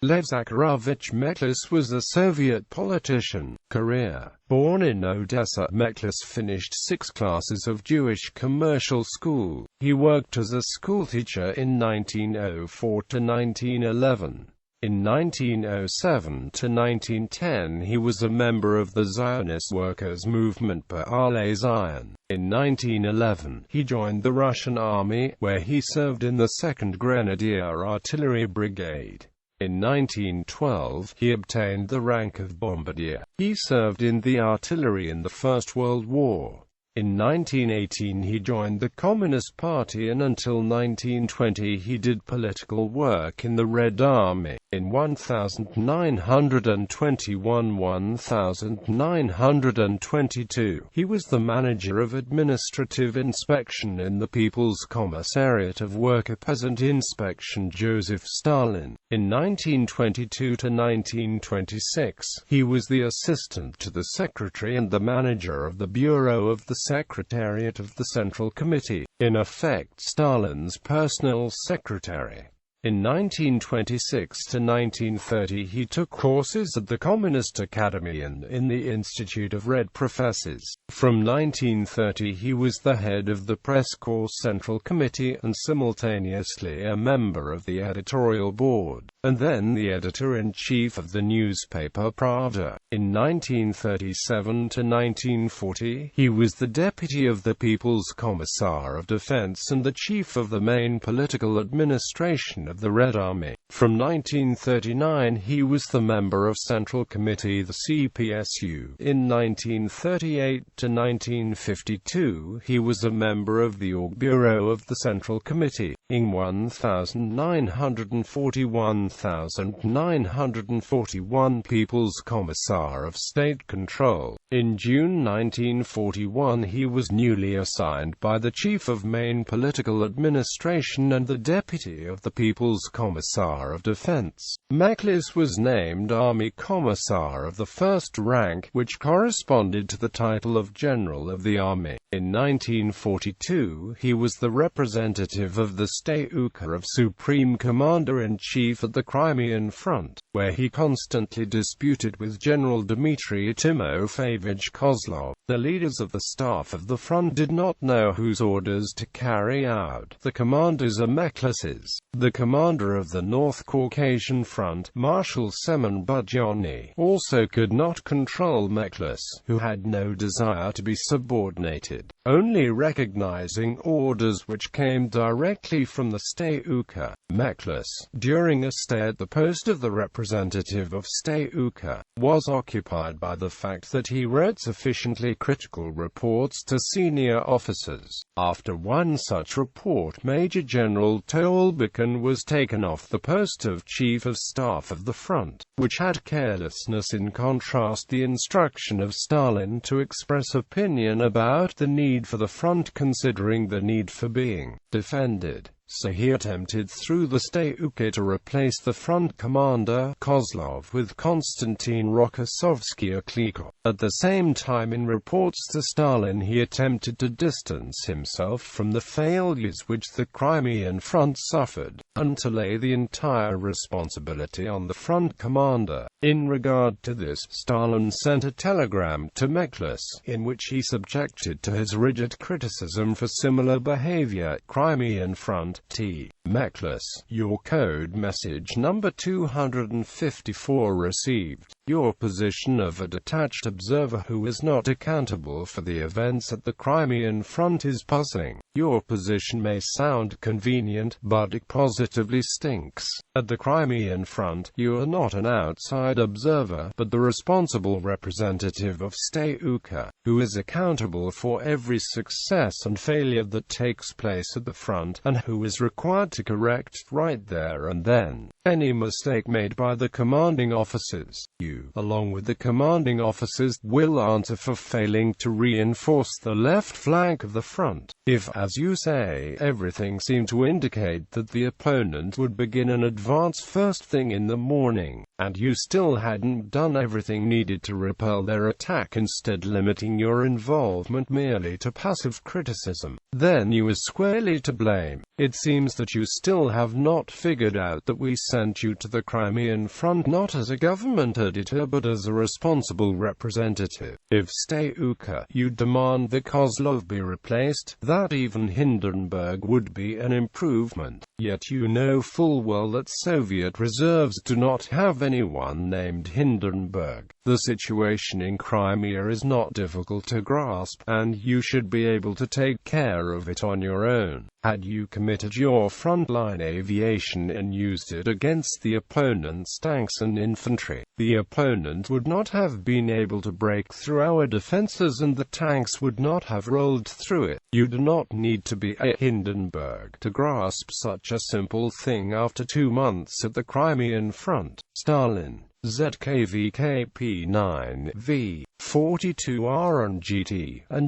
Lev Zakharovich Mekhlis was a Soviet politician. Career. Born in Odessa, Mekhlis finished 6 classes of Jewish commercial school. He worked as a schoolteacher in 1904 to 1911. In 1907 to 1910 he was a member of the Zionist workers' movement B'alei Zion. In 1911 he joined the Russian army, where he served in the 2nd Grenadier Artillery Brigade. In 1912 he obtained the rank of bombardier. He served in the artillery in the First World War. In 1918 he joined the Communist Party, and until 1920 he did political work in the Red Army. In 1921–1922, he was the manager of administrative inspection in the People's Commissariat of Worker Peasant Inspection Joseph Stalin. In 1922–1926, he was the assistant to the secretary and the manager of the Bureau of the Secretariat of the Central Committee, in effect Stalin's personal secretary. In 1926–1930 he took courses at the Communist Academy and in the Institute of Red Professors. From 1930 he was the head of the Press Corps Central Committee and simultaneously a member of the editorial board, and then the editor-in-chief of the newspaper Pravda. In 1937–1940 he was the deputy of the People's Commissar of Defense and the chief of the main political administration of the Red Army. From 1939 he was the member of Central Committee the CPSU. In 1938–1952 he was a member of the Org Bureau of the Central Committee. In 1941 People's Commissar of State Control. In June 1941 he was newly assigned by the Chief of Main Political Administration and the Deputy of the People's Commissar of Defense. Mekhlis was named Army Commissar of the first rank, which corresponded to the title of General of the Army. In 1942 he was the representative of the Statute of Supreme Commander-in-Chief at the Crimean Front, where he constantly disputed with General Dmitry Timofeyevich Kozlov. The leaders of the staff of the front did not know whose orders to carry out. The commanders are Mekhlis's. The commander of the North Caucasian Front, Marshal Semyon Budyonny, also could not control Mekhlis, who had no desire to be subordinated, only recognizing orders which came directly from the Statute. Mekhlis, during a stay at the post of the representative of Statute, was occupied by the fact that he wrote sufficiently critical reports to senior officers. After one such report, Major General Tolbukhin was taken off the post of Chief of Staff of the Front, which had carelessness. In contrast, the instruction of Stalin to express opinion about the need for the front, considering the need for being defended. So he attempted through the Statute to replace the front commander, Kozlov, with Konstantin Rokossovsky-Kliko. At the same time, in reports to Stalin, he attempted to distance himself from the failures which the Crimean Front suffered, and to lay the entire responsibility on the front commander. In regard to this, Stalin sent a telegram to Mekhlis, in which he subjected to his rigid criticism for similar behavior. Crimean Front. T. Mekhlis, your code message number 254 received. Your position of a detached observer who is not accountable for the events at the Crimean Front is puzzling. Your position may sound convenient, but it positively stinks. At the Crimean Front, you are not an outside observer, but the responsible representative of Statute, who is accountable for every success and failure that takes place at the front, and who is required to correct, right there and then, any mistake made by the commanding officers. You, along with the commanding officers, will answer for failing to reinforce the left flank of the front. If, as you say, everything seemed to indicate that the opponent would begin an advance first thing in the morning, and you still hadn't done everything needed to repel their attack, instead limiting your involvement merely to passive criticism, then you are squarely to blame. It seems that you you still have not figured out that we sent you to the Crimean Front not as a government editor but as a responsible representative. If Stauka, you demand that Kozlov be replaced, that even Hindenburg would be an improvement. Yet you know full well that Soviet reserves do not have anyone named Hindenburg. The situation in Crimea is not difficult to grasp, and you should be able to take care of it on your own. Had you committed your frontline aviation and used it against the opponent's tanks and infantry, the opponent would not have been able to break through our defenses and the tanks would not have rolled through it. You do not need to be a Hindenburg to grasp such a simple thing after 2 months at the Crimean Front. Stalin. ZKVKP9V, 42R and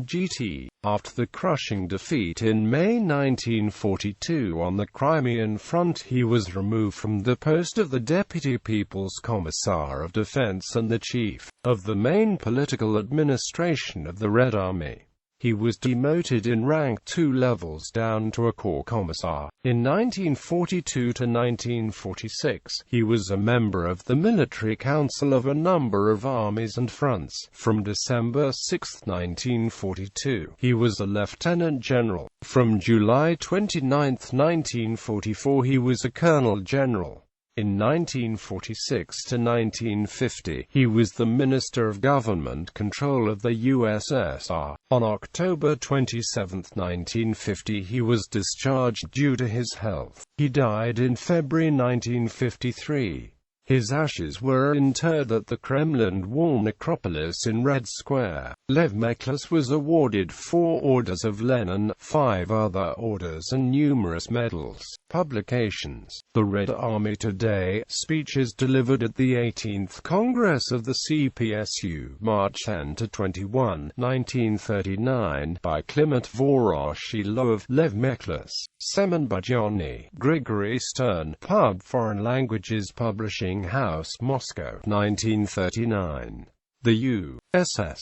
GT. After the crushing defeat in May 1942 on the Crimean Front, he was removed from the post of the Deputy People's Commissar of Defense and the Chief of the main political administration of the Red Army. He was demoted in rank 2 levels down to a Corps Commissar. In 1942 to 1946, he was a member of the Military Council of a number of armies and fronts. From December 6, 1942, he was a lieutenant general. From July 29, 1944, he was a colonel general. In 1946 to 1950, he was the Minister of Government Control of the USSR. On October 27, 1950, he was discharged due to his health. He died in February 1953. His ashes were interred at the Kremlin Wall necropolis in Red Square. Lev Mekhlis was awarded 4 Orders of Lenin, 5 other orders and numerous medals. Publications: The Red Army Today, speeches delivered at the 18th Congress of the CPSU, March 10 to 21, 1939, by Kliment Voroshilov, Lev Mekhlis, Semen Bajani, Grigory Stern, Pub Foreign Languages Publishing House, Moscow, 1939. The U.S.S.